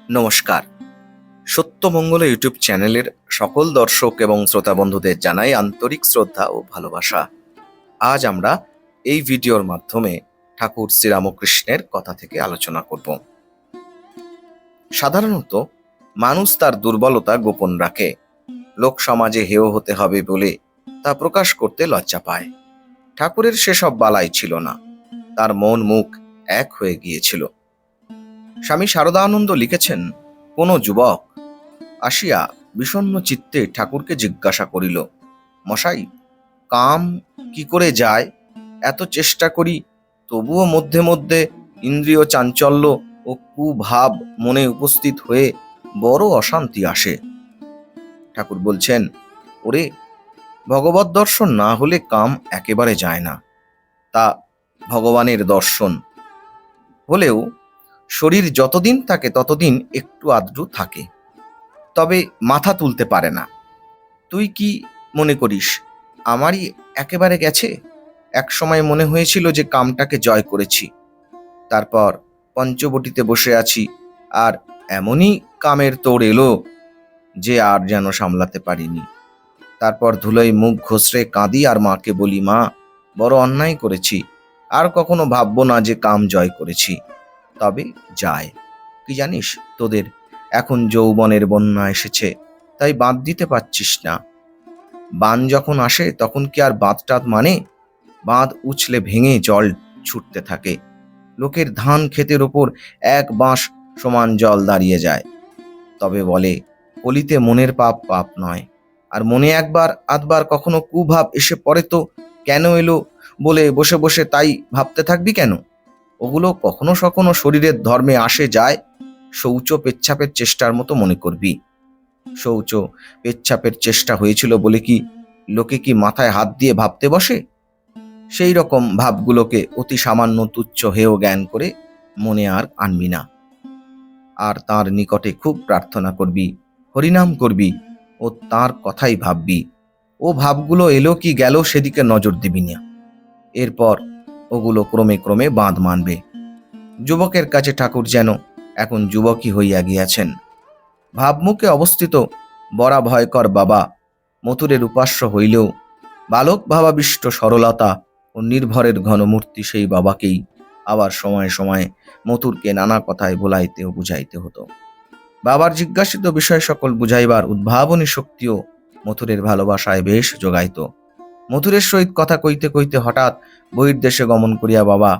নমস্কার। সত্যমঙ্গল ইউটিউব চ্যানেলের সকল দর্শক এবং শ্রোতা বন্ধুদের জানাই আন্তরিক শ্রদ্ধা ও ভালোবাসা। আজ আমরা এই ভিডিওর মাধ্যমে ঠাকুর শ্রীরামকৃষ্ণের কথা থেকে আলোচনা করব। সাধারণত মানুষ তার দুর্বলতা গোপন রাখে, লোক সমাজে হেয় হতে হবে বলে তা প্রকাশ করতে লজ্জা পায়। ঠাকুরের সেসব বালাই ছিল না, তার মন মুখ এক হয়ে গিয়েছিল। স্বামী শারদানন্দ লিখেছেন, কোনো যুবক আসিয়া বিষণ্ণ চিত্তে ঠাকুরকে জিজ্ঞাসা করিল, মশাই, কাম কি করে যায়? এত চেষ্টা করি, তবুও মধ্যে মধ্যে ইন্দ্রিয় চাঞ্চল্য ও কুভাব মনে উপস্থিত হয়ে বড় অশান্তি আসে। ঠাকুর বলছেন, ওরে, ভগবত দর্শন না হলে কাম একেবারে যায় না। তা ভগবানের দর্শন হলেও শরীর যতদিন থাকে ততদিন একটু আধটু থাকে, তবে মাথা তুলতে পারে না। তুই কি মনে করিস আমারই একেবারে গেছে? এক সময় মনে হয়েছিল যে কামটাকে জয় করেছি, তারপর পঞ্চবটিতে বসে আছি, আর এমনই কামের তোড় এলো যে আর যেন সামলাতে পারিনি। তারপর ধুলোয় মুখ ঘষড়ে কাঁদি আর মাকে বলি, মা, বড় অন্যায় করেছি, আর কখনো ভাববো না যে কাম জয় করেছি। তবে যায় কি জানিস, তোদের এখন যৌবনের বন্যা এসেছে, তাই বাঁধ দিতে পারছিস না। বান যখন আসে তখন কি আর বাঁধ টাত মানে? বাঁধ উছলে ভেঙে জল ছুটতে থাকে, লোকের ধান ক্ষেতের ওপর এক বাঁশ সমান জল দাঁড়িয়ে যায়। তবে বলে, কলিতে মনের পাপ পাপ নয়, আর মনে একবার আধবার কখনো কুভাব এসে পড়ে তো কেন এলো বলে বসে বসে তাই ভাবতে থাকবি কেন? ওগুলো কখনো সখনো শরীরের ধর্মে আসে যায়, শৌচ পেচ্ছাপের চেষ্টার মতো মনে করবি। শৌচ পেচ্ছাপের চেষ্টা হয়েছিল বলে কি লোকে কি মাথায় হাত দিয়ে ভাবতে বসে? সেই রকম ভাবগুলোকে অতি সামান্য তুচ্ছ হেয় জ্ঞান করে মনে আর আনবি না। আর তার নিকটে খুব প্রার্থনা করবি, হরিনাম করবি ও তার কথাই ভাববি। ও ভাবগুলো এলো কি গেল সেদিকে নজর দিবি না। এরপর ওগুলো ক্রমে ক্রমে বাঁধ মানবে। যুবকের কাছে ঠাকুর যেন এখন যুবকই হইয়া গিয়াছেন। ভাবমুখে অবস্থিত বড়া ভয়কর বাবা মথুরের উপাস্য হইলেও বালক ভাবাবিষ্ট সরলতা ও নির্ভরের ঘনমূর্তি সেই বাবাকেই আবার সময়ে সময়ে মথুরকে নানা কথায় ভোলাইতে ও বুঝাইতে হতো। বাবার জিজ্ঞাসিত বিষয় সকল বুঝাইবার উদ্ভাবনী শক্তিও মথুরের ভালোবাসায় বেশ যোগাইত। মথুরের সহিত কথা কইতে কইতে হঠাৎ বহির্দেশে গমন করিয়া বাবা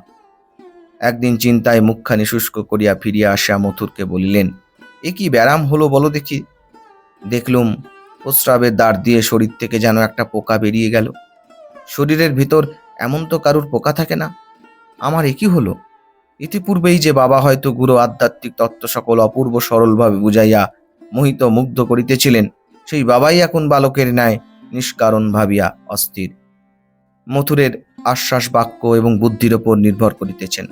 একদিন চিন্তায় মুখখানি শুষ্ক করিয়া ফিরিয়া আসিয়া মথুরকে বলিলেন, এ কি ব্যারাম হলো বলো দেখি? দেখলুম প্রস্রাবের দ্বার দিয়ে শরীর থেকে যেন একটা পোকা বেরিয়ে গেল। শরীরের ভিতর এমন তো কারুর পোকা থাকে না। আমার এ কি হলো? ইতিপূর্বেই যে বাবা হয়তো গুরু আধ্যাত্মিক তত্ত্ব সকল অপূর্ব সরলভাবে বুঝাইয়া মোহিত মুগ্ধ করিতেছিলেন, সেই বাবাই এখন বালকের ন্যায় নিষ্কারণ ভাবিয়া অস্থির। মথুরের আশ্বাস বাক্য এবং বুদ্ধির ওপর নির্ভর করিতেছেন।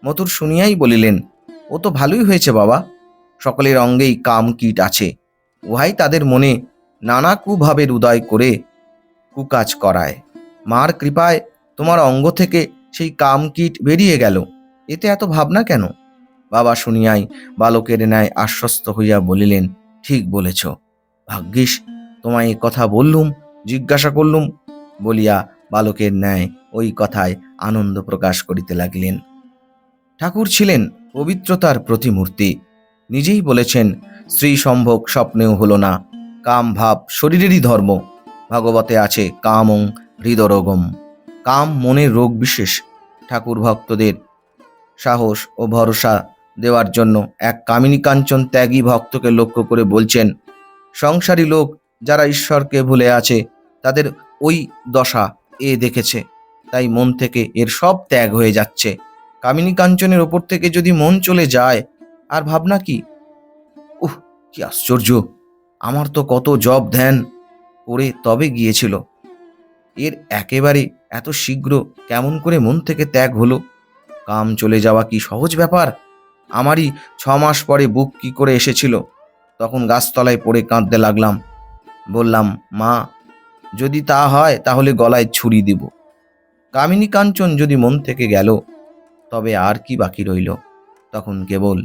মথুর শুনিয়াই বলিলেন, ও তো ভালোই হয়েছে বাবা, সকলের অঙ্গেই কাম কীট আছে, উহাই তাদের মনে নানা কুভাবের উদয় করে কুকাজ করায়। মার কৃপায় তোমার অঙ্গ থেকে সেই কাম কীট বেরিয়ে গেল, এতে এত ভাবনা কেন? বাবা শুনিয়াই বালকের ন্যায় আশ্বস্ত হইয়া বলিলেন, ঠিক বলেছ, ভাগ্যিস তোমায় এ কথা বললুম, জিজ্ঞাসা করলুম বলিয়া বালকের ন্যায় ওই কথায় আনন্দ প্রকাশ করিতে লাগিলেন। ঠাকুর ছিলেন পবিত্রতার প্রতিমূর্তি। নিজেই বলেছেন, স্ত্রী সম্ভোগ স্বপ্নেও হলো না, কাম ভাব শরীরেরই ধর্ম। ভাগবতে আছে, কামং হৃদরোগম। কাম মনের রোগ বিশেষ। ঠাকুর ভক্তদের সাহস ও ভরসা দেওয়ার জন্য এক কামিনী কাঞ্চন ত্যাগী ভক্তকে লক্ষ্য করে বলছেন, সংসারী লোক যারা ঈশ্বরকে ভুলে আছে তাদের ওই দশা এ দেখেছে, তাই মন থেকে এর সব ত্যাগ হয়ে যাচ্ছে। কামিনী কাঞ্চনের ওপর থেকে যদি মন চলে যায়, আর ভাবনা কি? উহ, কি আশ্চর্য! আমার তো কত জপ ধ্যান করে তবে গিয়েছিল, এর একেবারে এত শীঘ্র কেমন করে মন থেকে ত্যাগ হলো? কাম চলে যাওয়া কি সহজ ব্যাপার? আমারই 6 মাস পরে বুক কি করে এসেছিল। তখন গাছতলায় পড়ে কাঁদতে লাগলাম। বললাম, মা, যদি তা হয় তাহলে গলায় ছুরি দিব। কামিনী কাঞ্চন যদি মন থেকে গেল, তবে আর কি বাকি রইল? তখন কেবল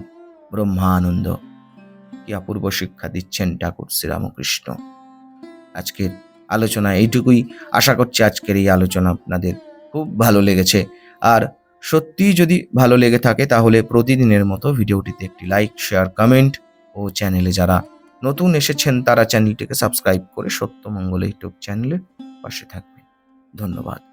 ব্রহ্মানন্দ। কি অপূর্ব শিক্ষা দিচ্ছেন ঠাকুর শ্রীরামকৃষ্ণ। আজকের আলোচনা এইটুকুই। আশা করছি আজকের এই আলোচনা আপনাদের খুব ভালো লেগেছে। আর সত্যিই যদি ভালো লেগে থাকে তাহলে প্রতিদিনের মতো ভিডিওটিতে একটি লাইক, শেয়ার, কমেন্ট ও চ্যানেলে যারা নতুন এসেছেন তারা চ্যানেলটিকে সাবস্ক্রাইব করে সত্যমঙ্গল ইউটিউব চ্যানেলের পাশে থাকবেন। ধন্যবাদ।